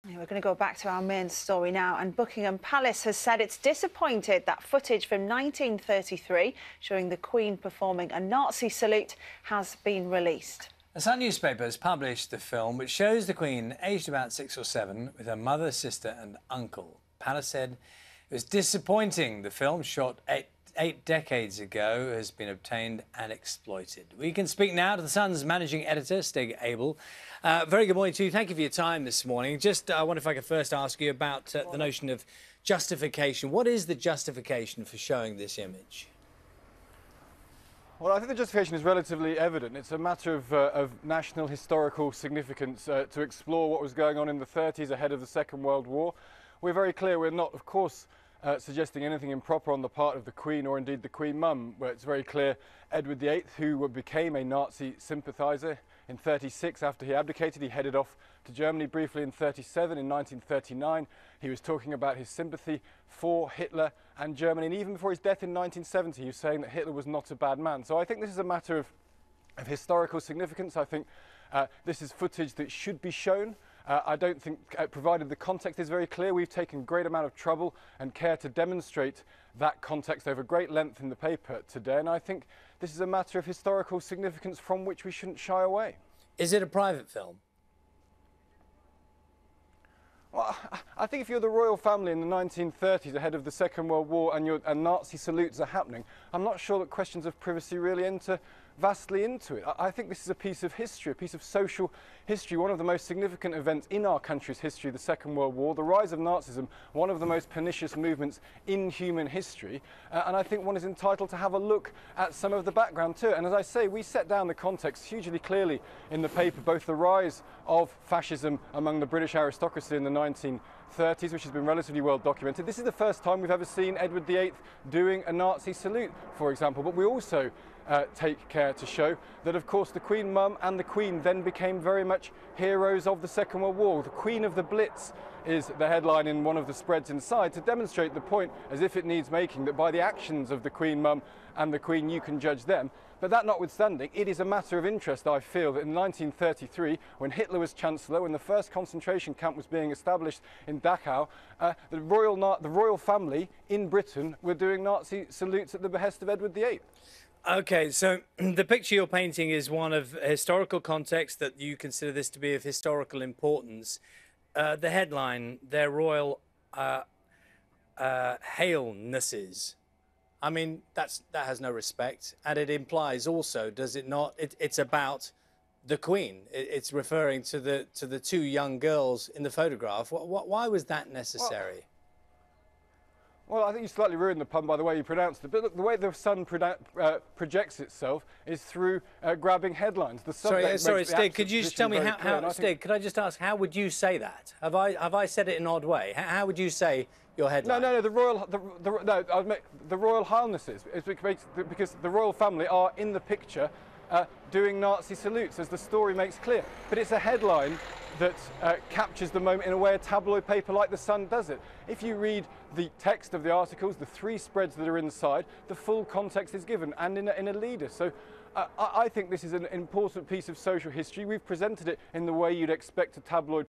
We're going to go back to our main story now, and Buckingham Palace has said it's disappointed that footage from 1933 showing the Queen performing a Nazi salute has been released. The Sun newspaper has published the film, which shows the Queen, aged about 6 or 7, with her mother, sister and uncle. Palace said it was disappointing. The film, shot eight decades ago, has been obtained and exploited. We can speak now to the Sun's managing editor, Stig Abel. Very good morning to you. Thank you for your time this morning. I wonder if I could first ask you about the notion of justification. What is the justification for showing this image? Well, I think the justification is relatively evident. It's a matter of national historical significance to explore what was going on in the 30s ahead of the Second World War. We're very clear we're not, of course, suggesting anything improper on the part of the Queen or indeed the Queen Mum, where it's very clear Edward VIII, who became a Nazi sympathiser in 36 after he abdicated, he headed off to Germany briefly in 37. In 1939, he was talking about his sympathy for Hitler and Germany, and even before his death in 1970, he was saying that Hitler was not a bad man. So I think this is a matter of historical significance. I think this is footage that should be shown. I don't think, provided the context is very clear, we've taken a great amount of trouble and care to demonstrate that context over great length in the paper today, and I think this is a matter of historical significance from which we shouldn't shy away. Is it a private film? Well, I think if you're the royal family in the 1930s ahead of the Second World War and Nazi salutes are happening, I'm not sure that questions of privacy really enter vastly into it. I think this is a piece of history, a piece of social history, one of the most significant events in our country's history, the Second World War, the rise of Nazism, one of the most pernicious movements in human history, and I think one is entitled to have a look at some of the background to it. And as I say, we set down the context hugely clearly in the paper, both the rise of fascism among the British aristocracy in the 1930s, which has been relatively well documented. This is the first time we've ever seen Edward VIII doing a Nazi salute, for example, but we also take care to show that, of course, the Queen Mum and the Queen then became very much heroes of the Second World War. The Queen of the Blitz is the headline in one of the spreads inside, to demonstrate the point, as if it needs making, that by the actions of the Queen Mum and the Queen you can judge them. But that notwithstanding, it is a matter of interest, I feel, that in 1933, when Hitler was Chancellor, when the first concentration camp was being established in Dachau, the royal family in Britain were doing Nazi salutes at the behest of Edward VIII. OK, so the picture you're painting is one of historical context, that you consider this to be of historical importance. The headline, their royal hailnesses. I mean, that has no respect. And it implies also, does it not, it's about the Queen. It's referring to the two young girls in the photograph. Why was that necessary? Well, I think you slightly ruined the pun by the way you pronounced it. But look, the way the Sun projects itself is through grabbing headlines. Sorry, Stig, could you just tell me how Stig, could I just ask, how would you say that? Have I said it in an odd way? How would you say your headline? No, the royal highnesses. It's because the royal family are in the picture doing Nazi salutes, as the story makes clear. But it's a headline that captures the moment in a way a tabloid paper like The Sun does it. If you read the text of the articles, the 3 spreads that are inside, the full context is given, and in a leader. So I think this is an important piece of social history. We've presented it in the way you'd expect a tabloid